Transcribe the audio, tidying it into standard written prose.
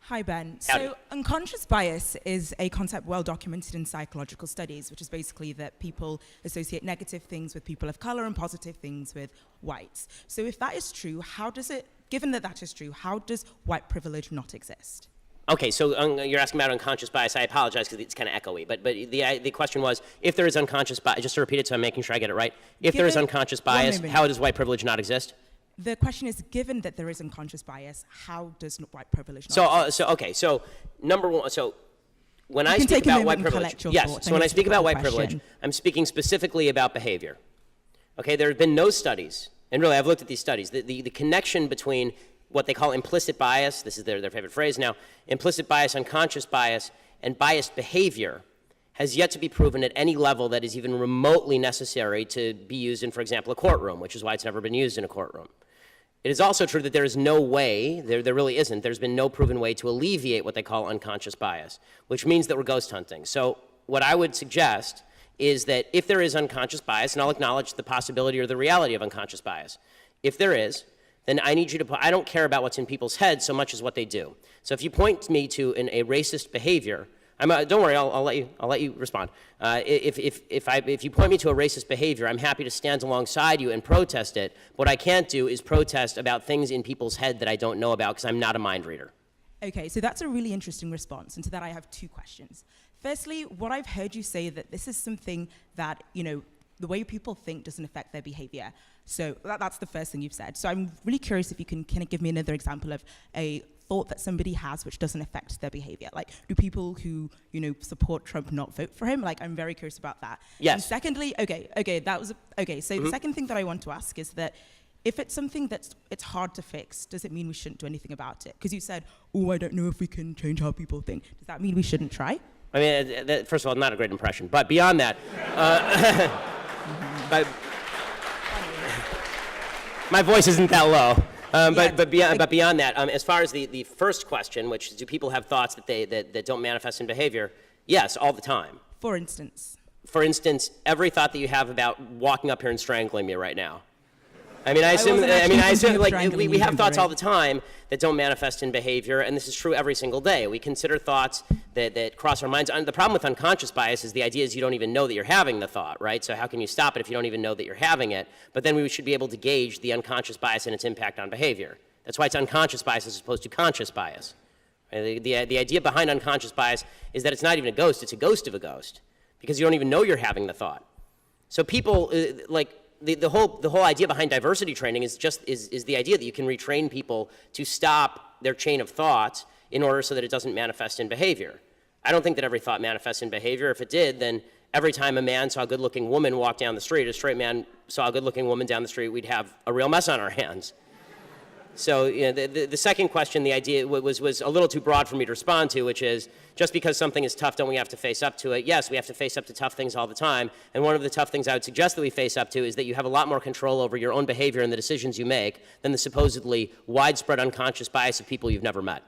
Hi, Ben. Howdy. So unconscious bias is a concept well documented in psychological studies, which is basically that people associate negative things with people of color and positive things with whites. So if that is true, given that that is true, how does white privilege not exist? Okay, so you're asking about unconscious bias. I apologize because it's kind of echoey, but the question was, if there is unconscious bias, just to repeat it so I'm making sure I get it right, if there is unconscious bias, how does white privilege not exist? The question is, given that there is unconscious bias, how does white privilege not exist? So number one, so when I speak about white privilege, so when I speak about white privilege, I'm speaking specifically about behavior. Okay, there have been no studies, and really I've looked at these studies, the connection between what they call implicit bias, this is their favorite phrase now, implicit bias, unconscious bias, and biased behavior has yet to be proven at any level that is even remotely necessary to be used in, for example, a courtroom, which is why it's never been used in a courtroom. It is also true that there is no way, there really isn't, there's been no proven way to alleviate what they call unconscious bias, which means that we're ghost hunting. So what I would suggest is that if there is unconscious bias, and I'll acknowledge the possibility or the reality of unconscious bias, if there is, then I need you to I don't care about what's in people's heads so much as what they do. So if you point me to a racist behavior, don't worry, I'll let you respond. If you point me to a racist behavior, I'm happy to stand alongside you and protest it. What I can't do is protest about things in people's head that I don't know about because I'm not a mind reader. Okay, so that's a really interesting response, and to that I have two questions. Firstly, what I've heard you say that this is something that, the way people think doesn't affect their behavior. So that's the first thing you've said. So I'm really curious if you can kind of give me another example of a thought that somebody has which doesn't affect their behavior. Like, do people who, support Trump not vote for him? Like, I'm very curious about that. Yes. And secondly, so the second thing that I want to ask is that if it's something it's hard to fix, does it mean we shouldn't do anything about it? Because you said, I don't know if we can change how people think. Does that mean we shouldn't try? I mean, first of all, not a great impression. But beyond that, my voice isn't that low. But beyond that, as far as the first question, which is, do people have thoughts that don't manifest in behavior? Yes, all the time. For instance? For instance, every thought that you have about walking up here and strangling me right now. I assume like we have thoughts all the time that don't manifest in behavior, and this is true every single day. We consider thoughts that cross our minds. The problem with unconscious bias is the idea is you don't even know that you're having the thought, right? So how can you stop it if you don't even know that you're having it? But then we should be able to gauge the unconscious bias and its impact on behavior. That's why it's unconscious bias as opposed to conscious bias. The idea behind unconscious bias is that it's not even a ghost, it's a ghost of a ghost, because you don't even know you're having the thought. So people, the whole idea behind diversity training is the idea that you can retrain people to stop their chain of thought in order so that it doesn't manifest in behavior. I don't think that every thought manifests in behavior. If it did, then every time a man saw a good-looking woman walk down the street, a straight man saw a good-looking woman down the street, we'd have a real mess on our hands. So the second question, the idea was a little too broad for me to respond to, which is, just because something is tough, don't we have to face up to it? Yes, we have to face up to tough things all the time. And one of the tough things I would suggest that we face up to is that you have a lot more control over your own behavior and the decisions you make than the supposedly widespread unconscious bias of people you've never met.